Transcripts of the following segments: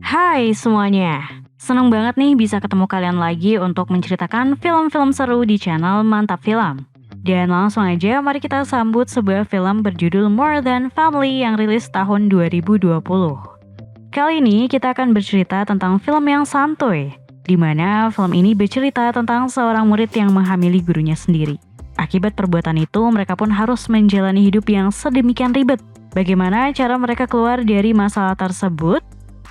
Hai semuanya, seneng banget nih bisa ketemu kalian lagi untuk menceritakan film-film seru di channel Mantap Film. Dan langsung aja mari kita sambut sebuah film berjudul More Than Family yang rilis tahun 2020. Kali ini kita akan bercerita tentang film yang santuy, di mana film ini bercerita tentang seorang murid yang menghamili gurunya sendiri. Akibat perbuatan itu, mereka pun harus menjalani hidup yang sedemikian ribet. Bagaimana cara mereka keluar dari masalah tersebut?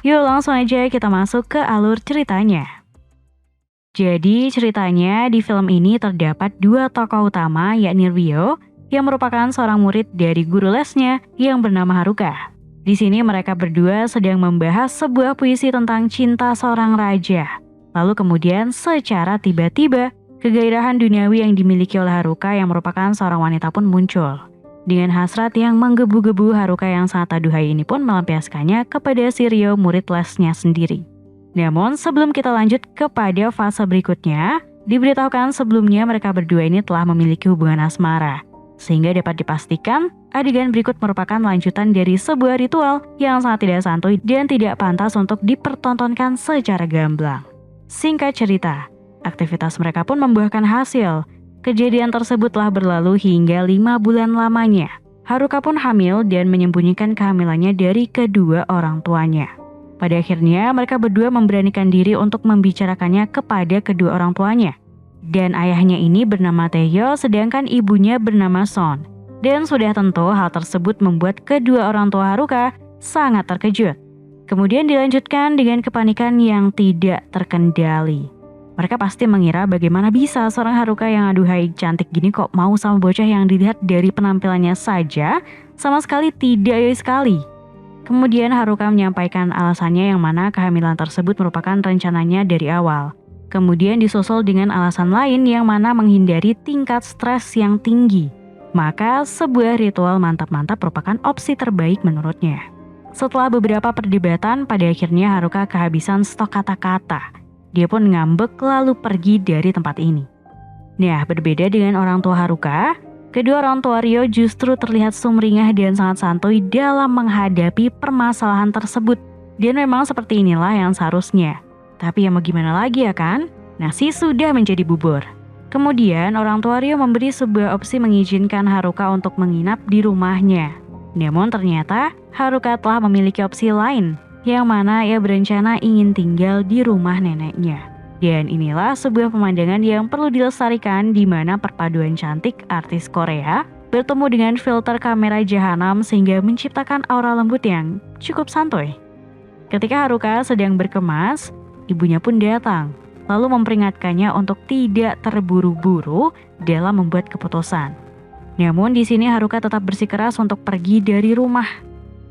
Yuk langsung aja kita masuk ke alur ceritanya. Jadi ceritanya di film ini terdapat dua tokoh utama yakni Rio yang merupakan seorang murid dari guru lesnya yang bernama Haruka. Di sini mereka berdua sedang membahas sebuah puisi tentang cinta seorang raja. Lalu kemudian secara tiba-tiba kegairahan duniawi yang dimiliki oleh Haruka yang merupakan seorang wanita pun muncul. Dengan hasrat yang menggebu-gebu, Haruka yang sangat aduhai ini pun melampiaskannya kepada si Rio murid lesnya sendiri. Namun sebelum kita lanjut kepada fase berikutnya, diberitahukan sebelumnya mereka berdua ini telah memiliki hubungan asmara. Sehingga dapat dipastikan adegan berikut merupakan lanjutan dari sebuah ritual yang sangat tidak santuy dan tidak pantas untuk dipertontonkan secara gamblang. Singkat cerita, aktivitas mereka pun membuahkan hasil. Kejadian tersebut telah berlalu hingga 5 bulan lamanya. Haruka pun hamil dan menyembunyikan kehamilannya dari kedua orang tuanya. Pada akhirnya mereka berdua memberanikan diri untuk membicarakannya kepada kedua orang tuanya. Dan ayahnya ini bernama Taeyo sedangkan ibunya bernama Son. Dan sudah tentu hal tersebut membuat kedua orang tua Haruka sangat terkejut. Kemudian dilanjutkan dengan kepanikan yang tidak terkendali. Mereka pasti mengira bagaimana bisa seorang Haruka yang aduhai cantik gini kok mau sama bocah yang dilihat dari penampilannya saja sama sekali tidak sekali. Kemudian Haruka menyampaikan alasannya yang mana kehamilan tersebut merupakan rencananya dari awal. Kemudian disusul dengan alasan lain yang mana menghindari tingkat stres yang tinggi. Maka sebuah ritual mantap-mantap merupakan opsi terbaik menurutnya. Setelah beberapa perdebatan, pada akhirnya Haruka kehabisan stok kata-kata. Dia pun ngambek lalu pergi dari tempat ini. Nah, berbeda dengan orang tua Haruka, kedua orang tua Rio justru terlihat sumringah dan sangat santuy dalam menghadapi permasalahan tersebut. Dan memang seperti inilah yang seharusnya. Tapi ya mau gimana lagi ya kan? Nasi sudah menjadi bubur. Kemudian orang tua Rio memberi sebuah opsi mengizinkan Haruka untuk menginap di rumahnya. Namun ternyata Haruka telah memiliki opsi lain, yang mana ia berencana ingin tinggal di rumah neneknya. Dan inilah sebuah pemandangan yang perlu dilestarikan di mana perpaduan cantik artis Korea bertemu dengan filter kamera jahanam sehingga menciptakan aura lembut yang cukup santuy. Ketika Haruka sedang berkemas, ibunya pun datang, lalu memperingatkannya untuk tidak terburu-buru dalam membuat keputusan. Namun di sini Haruka tetap bersikeras untuk pergi dari rumah.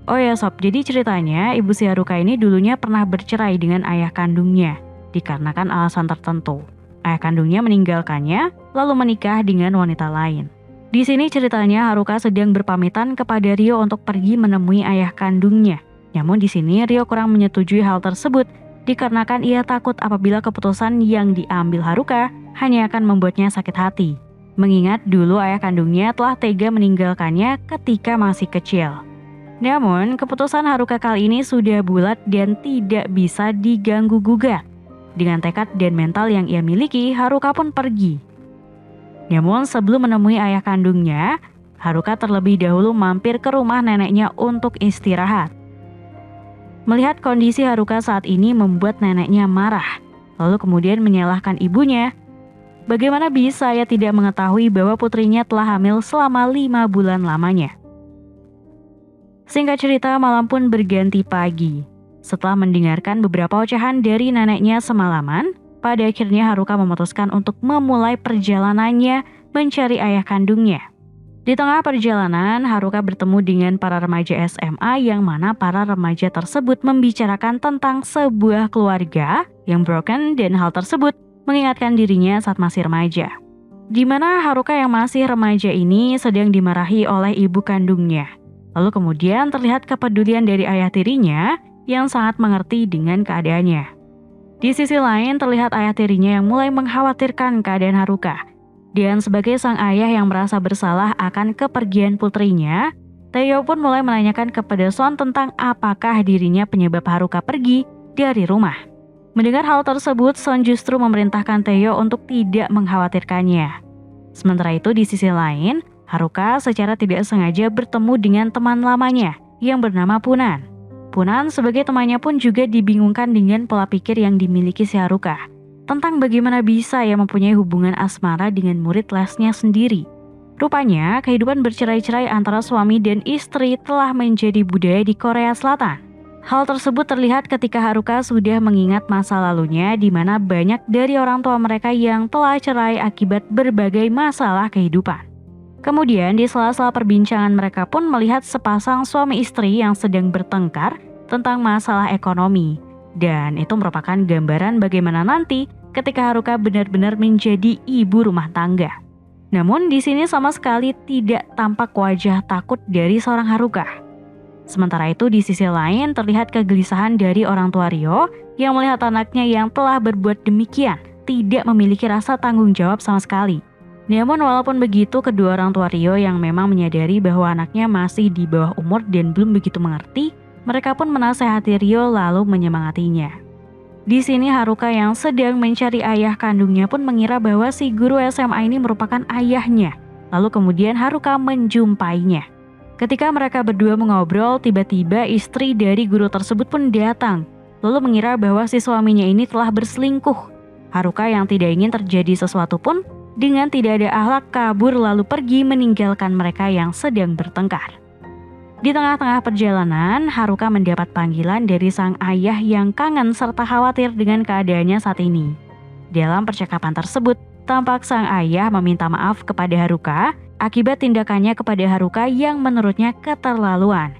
Oh ya sob, jadi ceritanya ibu si Haruka ini dulunya pernah bercerai dengan ayah kandungnya dikarenakan alasan tertentu. Ayah kandungnya meninggalkannya lalu menikah dengan wanita lain. Di sini ceritanya Haruka sedang berpamitan kepada Rio untuk pergi menemui ayah kandungnya. Namun di sini Rio kurang menyetujui hal tersebut dikarenakan ia takut apabila keputusan yang diambil Haruka hanya akan membuatnya sakit hati. Mengingat dulu ayah kandungnya telah tega meninggalkannya ketika masih kecil. Namun, keputusan Haruka kali ini sudah bulat dan tidak bisa diganggu-gugat. Dengan tekad dan mental yang ia miliki, Haruka pun pergi. Namun, sebelum menemui ayah kandungnya, Haruka terlebih dahulu mampir ke rumah neneknya untuk istirahat. Melihat kondisi Haruka saat ini membuat neneknya marah, lalu kemudian menyalahkan ibunya. Bagaimana bisa ia tidak mengetahui bahwa putrinya telah hamil selama 5 bulan lamanya? Singkat cerita, malam pun berganti pagi. Setelah mendengarkan beberapa ocehan dari neneknya semalaman, pada akhirnya Haruka memutuskan untuk memulai perjalanannya mencari ayah kandungnya. Di tengah perjalanan, Haruka bertemu dengan para remaja SMA yang mana para remaja tersebut membicarakan tentang sebuah keluarga yang broken dan hal tersebut mengingatkan dirinya saat masih remaja. Di mana Haruka yang masih remaja ini sedang dimarahi oleh ibu kandungnya. Lalu kemudian terlihat kepedulian dari ayah tirinya yang sangat mengerti dengan keadaannya. Di sisi lain terlihat ayah tirinya yang mulai mengkhawatirkan keadaan Haruka. Dan sebagai sang ayah yang merasa bersalah akan kepergian putrinya, Taeyo pun mulai menanyakan kepada Son tentang apakah dirinya penyebab Haruka pergi dari rumah. Mendengar hal tersebut, Son justru memerintahkan Taeyo untuk tidak mengkhawatirkannya. Sementara itu di sisi lain, Haruka secara tidak sengaja bertemu dengan teman lamanya yang bernama Punan. Punan sebagai temannya pun juga dibingungkan dengan pola pikir yang dimiliki si Haruka tentang bagaimana bisa ia mempunyai hubungan asmara dengan murid lesnya sendiri. Rupanya, kehidupan bercerai-cerai antara suami dan istri telah menjadi budaya di Korea Selatan. Hal tersebut terlihat ketika Haruka sudah mengingat masa lalunya di mana banyak dari orang tua mereka yang telah cerai akibat berbagai masalah kehidupan. Kemudian di sela-sela perbincangan mereka pun melihat sepasang suami istri yang sedang bertengkar tentang masalah ekonomi. Dan itu merupakan gambaran bagaimana nanti ketika Haruka benar-benar menjadi ibu rumah tangga. Namun di sini sama sekali tidak tampak wajah takut dari seorang Haruka. Sementara itu di sisi lain terlihat kegelisahan dari orang tua Ryo yang melihat anaknya yang telah berbuat demikian tidak memiliki rasa tanggung jawab sama sekali. Namun walaupun begitu, kedua orang tua Ryo yang memang menyadari bahwa anaknya masih di bawah umur dan belum begitu mengerti, mereka pun menasehati Ryo lalu menyemangatinya. Di sini Haruka yang sedang mencari ayah kandungnya pun mengira bahwa si guru SMA ini merupakan ayahnya. Lalu kemudian Haruka menjumpainya. Ketika mereka berdua mengobrol, tiba-tiba istri dari guru tersebut pun datang, lalu mengira bahwa si suaminya ini telah berselingkuh. Haruka yang tidak ingin terjadi sesuatu pun, dengan tidak ada akhlak kabur lalu pergi meninggalkan mereka yang sedang bertengkar. Di tengah-tengah perjalanan, Haruka mendapat panggilan dari sang ayah yang kangen serta khawatir dengan keadaannya saat ini. Dalam percakapan tersebut, tampak sang ayah meminta maaf kepada Haruka akibat tindakannya kepada Haruka yang menurutnya keterlaluan.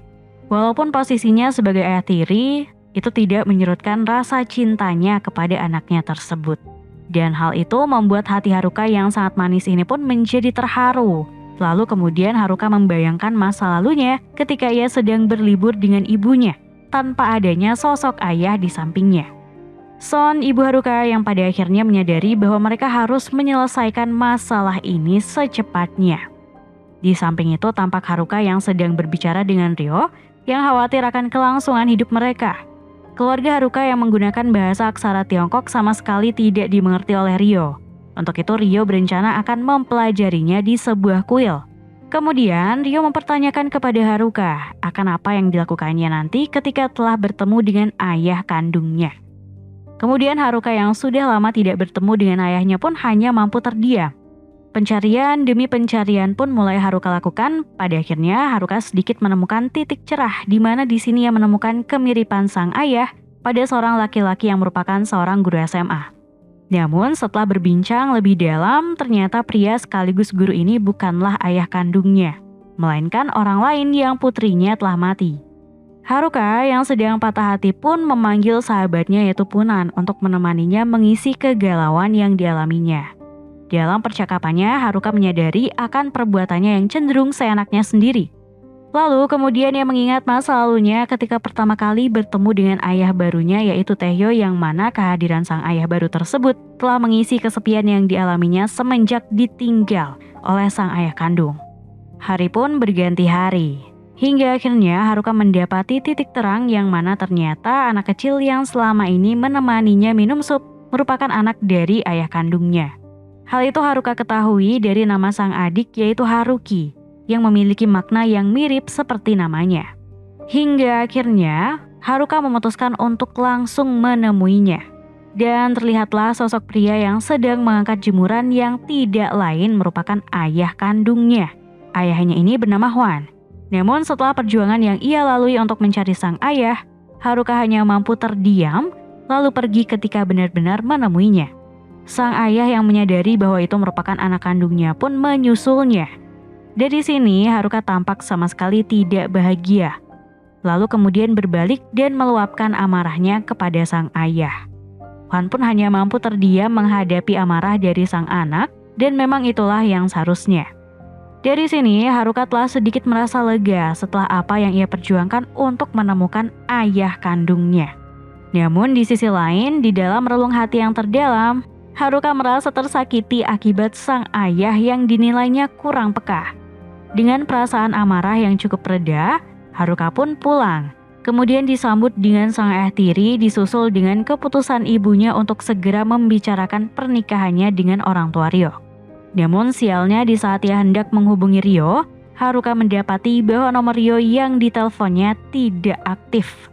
Walaupun posisinya sebagai ayah tiri, itu tidak menyurutkan rasa cintanya kepada anaknya tersebut. Dan hal itu membuat hati Haruka yang sangat manis ini pun menjadi terharu. Lalu kemudian Haruka membayangkan masa lalunya ketika ia sedang berlibur dengan ibunya, tanpa adanya sosok ayah di sampingnya. Son, ibu Haruka yang pada akhirnya menyadari bahwa mereka harus menyelesaikan masalah ini secepatnya. Di samping itu tampak Haruka yang sedang berbicara dengan Ryo yang khawatir akan kelangsungan hidup mereka. Keluarga Haruka yang menggunakan bahasa aksara Tiongkok sama sekali tidak dimengerti oleh Ryo. Untuk itu Ryo berencana akan mempelajarinya di sebuah kuil. Kemudian Ryo mempertanyakan kepada Haruka akan apa yang dilakukannya nanti ketika telah bertemu dengan ayah kandungnya. Kemudian Haruka yang sudah lama tidak bertemu dengan ayahnya pun hanya mampu terdiam. Pencarian demi pencarian pun mulai Haruka lakukan. Pada akhirnya Haruka sedikit menemukan titik cerah di mana di sini ia menemukan kemiripan sang ayah pada seorang laki-laki yang merupakan seorang guru SMA. Namun setelah berbincang lebih dalam, ternyata pria sekaligus guru ini bukanlah ayah kandungnya, melainkan orang lain yang putrinya telah mati. Haruka yang sedang patah hati pun memanggil sahabatnya yaitu Punan untuk menemaninya mengisi kegalauan yang dialaminya. Dalam percakapannya, Haruka menyadari akan perbuatannya yang cenderung seenaknya sendiri. Lalu kemudian ia mengingat masa lalunya ketika pertama kali bertemu dengan ayah barunya yaitu Taeyo yang mana kehadiran sang ayah baru tersebut telah mengisi kesepian yang dialaminya semenjak ditinggal oleh sang ayah kandung. Hari pun berganti hari. Hingga akhirnya Haruka mendapati titik terang yang mana ternyata anak kecil yang selama ini menemaninya minum sup merupakan anak dari ayah kandungnya. Hal itu Haruka ketahui dari nama sang adik yaitu Haruki yang memiliki makna yang mirip seperti namanya. Hingga akhirnya Haruka memutuskan untuk langsung menemuinya. Dan terlihatlah sosok pria yang sedang mengangkat jemuran yang tidak lain merupakan ayah kandungnya. Ayahnya ini bernama Hwan. Namun setelah perjuangan yang ia lalui untuk mencari sang ayah, Haruka hanya mampu terdiam lalu pergi ketika benar-benar menemuinya. Sang ayah yang menyadari bahwa itu merupakan anak kandungnya pun menyusulnya. Dari sini Haruka tampak sama sekali tidak bahagia. Lalu kemudian berbalik dan meluapkan amarahnya kepada sang ayah. Hwan pun hanya mampu terdiam menghadapi amarah dari sang anak dan memang itulah yang seharusnya. Dari sini, Haruka telah sedikit merasa lega setelah apa yang ia perjuangkan untuk menemukan ayah kandungnya. Namun di sisi lain, di dalam relung hati yang terdalam, Haruka merasa tersakiti akibat sang ayah yang dinilainya kurang peka. Dengan perasaan amarah yang cukup reda, Haruka pun pulang. Kemudian disambut dengan sang ayah tiri, disusul dengan keputusan ibunya untuk segera membicarakan pernikahannya dengan orang tua Ryo. Namun sialnya di saat ia hendak menghubungi Ryo, Haruka mendapati bahwa nomor Ryo yang diteleponnya tidak aktif.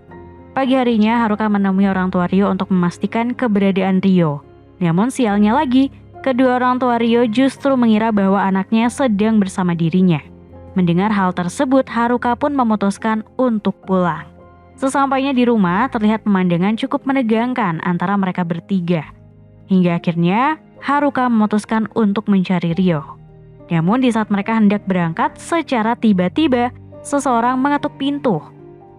Pagi harinya Haruka menemui orang tua Ryo untuk memastikan keberadaan Ryo. Namun sialnya lagi, kedua orang tua Ryo justru mengira bahwa anaknya sedang bersama dirinya. Mendengar hal tersebut, Haruka pun memutuskan untuk pulang. Sesampainya di rumah, terlihat pemandangan cukup menegangkan antara mereka bertiga. Hingga akhirnya, Haruka memutuskan untuk mencari Ryo. Namun di saat mereka hendak berangkat, secara tiba-tiba, seseorang mengetuk pintu.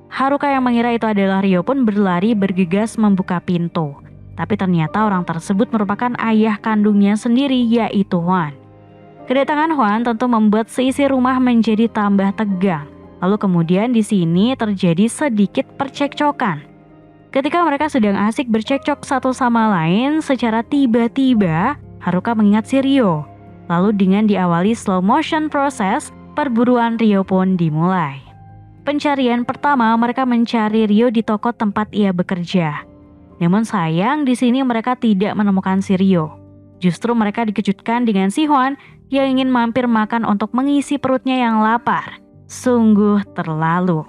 Haruka yang mengira itu adalah Ryo pun berlari bergegas membuka pintu. Tapi ternyata orang tersebut merupakan ayah kandungnya sendiri, yaitu Hwan. Kedatangan Hwan tentu membuat seisi rumah menjadi tambah tegang. Lalu kemudian di sini terjadi sedikit percekcokan. Ketika mereka sedang asik bercekcok satu sama lain, secara tiba-tiba Haruka mengingat si Ryo. Lalu dengan diawali slow motion proses, perburuan Ryo pun dimulai. Pencarian pertama mereka mencari Ryo di toko tempat ia bekerja. Namun sayang di sini mereka tidak menemukan si Ryo. Justru mereka dikejutkan dengan si Hwan yang ingin mampir makan untuk mengisi perutnya yang lapar. Sungguh terlalu.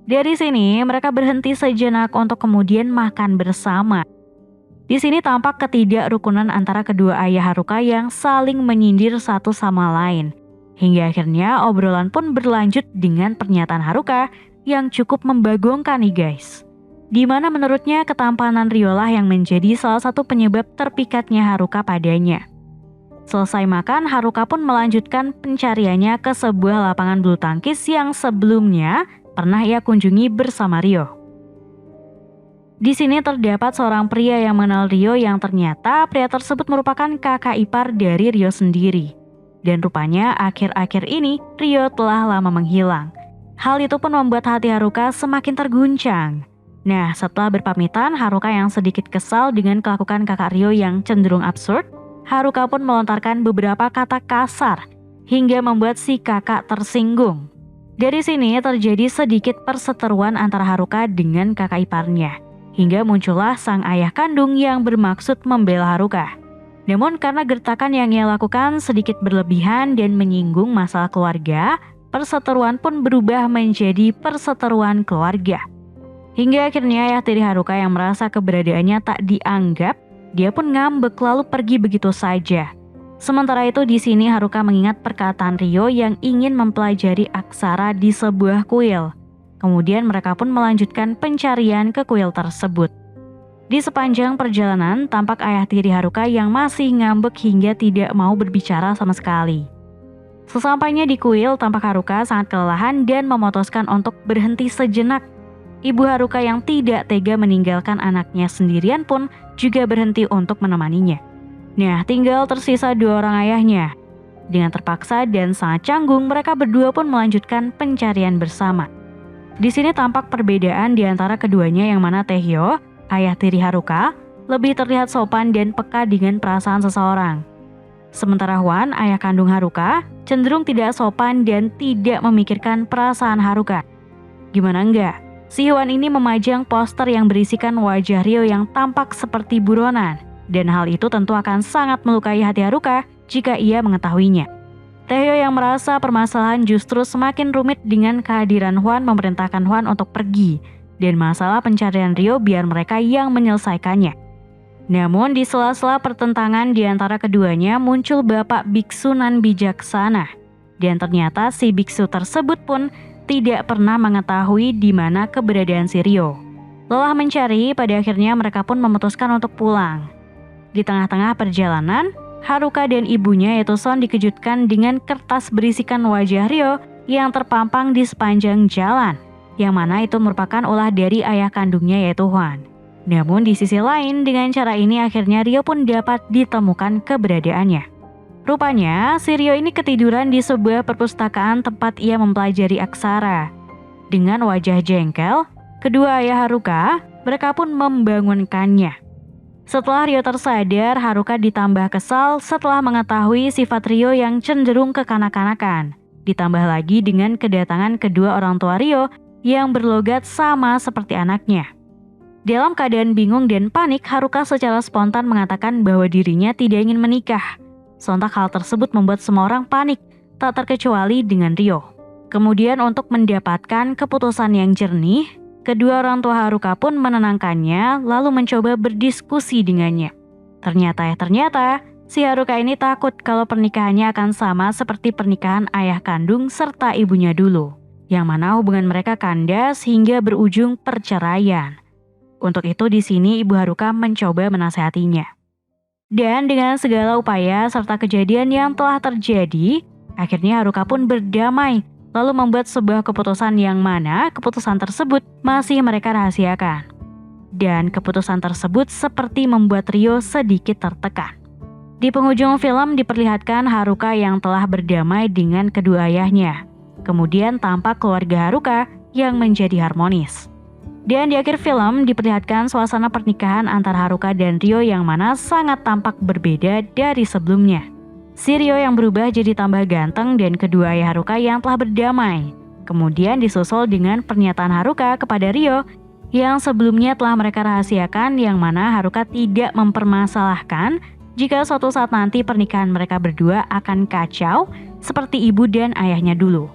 Dari sini mereka berhenti sejenak untuk kemudian makan bersama. Di sini tampak ketidakrukunan antara kedua ayah Haruka yang saling menyindir satu sama lain. Hingga akhirnya obrolan pun berlanjut dengan pernyataan Haruka yang cukup membagongkan nih guys. Dimana menurutnya ketampanan Ryo lah yang menjadi salah satu penyebab terpikatnya Haruka padanya. Selesai makan, Haruka pun melanjutkan pencariannya ke sebuah lapangan bulu tangkis yang sebelumnya pernah ia kunjungi bersama Ryo. Di sini terdapat seorang pria yang mengenal Ryo yang ternyata pria tersebut merupakan kakak ipar dari Ryo sendiri. Dan rupanya akhir-akhir ini Ryo telah lama menghilang. Hal itu pun membuat hati Haruka semakin terguncang. Nah, setelah berpamitan, Haruka yang sedikit kesal dengan kelakuan kakak Ryo yang cenderung absurd, Haruka pun melontarkan beberapa kata kasar hingga membuat si kakak tersinggung. Dari sini terjadi sedikit perseteruan antara Haruka dengan kakak iparnya, hingga muncullah sang ayah kandung yang bermaksud membela Haruka. Namun karena gertakan yang ia lakukan sedikit berlebihan dan menyinggung masalah keluarga, perseteruan pun berubah menjadi perseteruan keluarga. Hingga akhirnya ayah tiri Haruka yang merasa keberadaannya tak dianggap, dia pun ngambek lalu pergi begitu saja. Sementara itu di sini Haruka mengingat perkataan Ryo yang ingin mempelajari aksara di sebuah kuil. Kemudian mereka pun melanjutkan pencarian ke kuil tersebut. Di sepanjang perjalanan tampak ayah tiri Haruka yang masih ngambek hingga tidak mau berbicara sama sekali. Sesampainya di kuil tampak Haruka sangat kelelahan dan memutuskan untuk berhenti sejenak. Ibu Haruka yang tidak tega meninggalkan anaknya sendirian pun juga berhenti untuk menemaninya. Nah, tinggal tersisa dua orang ayahnya. Dengan terpaksa dan sangat canggung, mereka berdua pun melanjutkan pencarian bersama. Di sini tampak perbedaan di antara keduanya yang mana Taehyo, ayah tiri Haruka, lebih terlihat sopan dan peka dengan perasaan seseorang. Sementara Hwan, ayah kandung Haruka, cenderung tidak sopan dan tidak memikirkan perasaan Haruka. Gimana enggak? Si Hwan ini memajang poster yang berisikan wajah Ryo yang tampak seperti buronan, dan hal itu tentu akan sangat melukai hati Haruka jika ia mengetahuinya. Taehyo yang merasa permasalahan justru semakin rumit dengan kehadiran Hwan memerintahkan Hwan untuk pergi, dan masalah pencarian Ryo biar mereka yang menyelesaikannya. Namun di sela-sela pertentangan di antara keduanya muncul Bapak Biksu Nan bijaksana, dan ternyata si biksu tersebut pun tidak pernah mengetahui di mana keberadaan si Ryo. Lelah mencari, pada akhirnya mereka pun memutuskan untuk pulang. Di tengah-tengah perjalanan, Haruka dan ibunya yaitu Son dikejutkan dengan kertas berisikan wajah Ryo yang terpampang di sepanjang jalan, yang mana itu merupakan ulah dari ayah kandungnya yaitu Hwan. Namun di sisi lain, dengan cara ini akhirnya Ryo pun dapat ditemukan keberadaannya. Rupanya, si Ryo ini ketiduran di sebuah perpustakaan tempat ia mempelajari aksara. Dengan wajah jengkel, kedua ayah Haruka, mereka pun membangunkannya. Setelah Ryo tersadar, Haruka ditambah kesal setelah mengetahui sifat Ryo yang cenderung kekanak-kanakan. Ditambah lagi dengan kedatangan kedua orang tua Ryo yang berlogat sama seperti anaknya. Dalam keadaan bingung dan panik, Haruka secara spontan mengatakan bahwa dirinya tidak ingin menikah. Sontak hal tersebut membuat semua orang panik, tak terkecuali dengan Ryo. Kemudian untuk mendapatkan keputusan yang jernih, kedua orang tua Haruka pun menenangkannya lalu mencoba berdiskusi dengannya. Ternyata si Haruka ini takut kalau pernikahannya akan sama seperti pernikahan ayah kandung serta ibunya dulu, yang mana hubungan mereka kandas hingga berujung perceraian. Untuk itu di sini Ibu Haruka mencoba menasihatinya. Dan dengan segala upaya serta kejadian yang telah terjadi, akhirnya Haruka pun berdamai, lalu membuat sebuah keputusan yang mana keputusan tersebut masih mereka rahasiakan. Dan keputusan tersebut seperti membuat Ryo sedikit tertekan. Di penghujung film diperlihatkan Haruka yang telah berdamai dengan kedua ayahnya. Kemudian tampak keluarga Haruka yang menjadi harmonis. Dan di akhir film diperlihatkan suasana pernikahan antara Haruka dan Ryo yang mana sangat tampak berbeda dari sebelumnya. Si Ryo yang berubah jadi tambah ganteng dan kedua ayah Haruka yang telah berdamai. Kemudian disusul dengan pernyataan Haruka kepada Ryo yang sebelumnya telah mereka rahasiakan, yang mana Haruka tidak mempermasalahkan jika suatu saat nanti pernikahan mereka berdua akan kacau seperti ibu dan ayahnya dulu.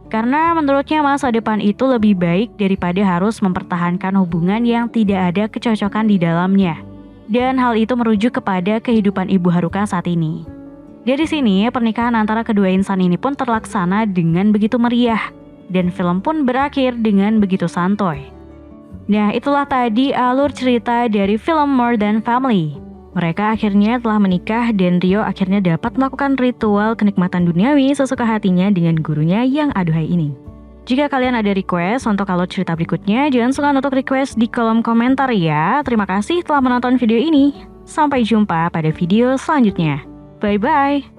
Karena menurutnya masa depan itu lebih baik daripada harus mempertahankan hubungan yang tidak ada kecocokan di dalamnya. Dan hal itu merujuk kepada kehidupan Ibu Haruka saat ini. Dari sini pernikahan antara kedua insan ini pun terlaksana dengan begitu meriah. Dan film pun berakhir dengan begitu santuy. Nah, itulah tadi alur cerita dari film More Than Family. Mereka akhirnya telah menikah dan Ryo akhirnya dapat melakukan ritual kenikmatan duniawi sesuka hatinya dengan gurunya yang aduhai ini. Jika kalian ada request untuk alur cerita berikutnya, jangan sungkan untuk request di kolom komentar ya. Terima kasih telah menonton video ini. Sampai jumpa pada video selanjutnya. Bye-bye.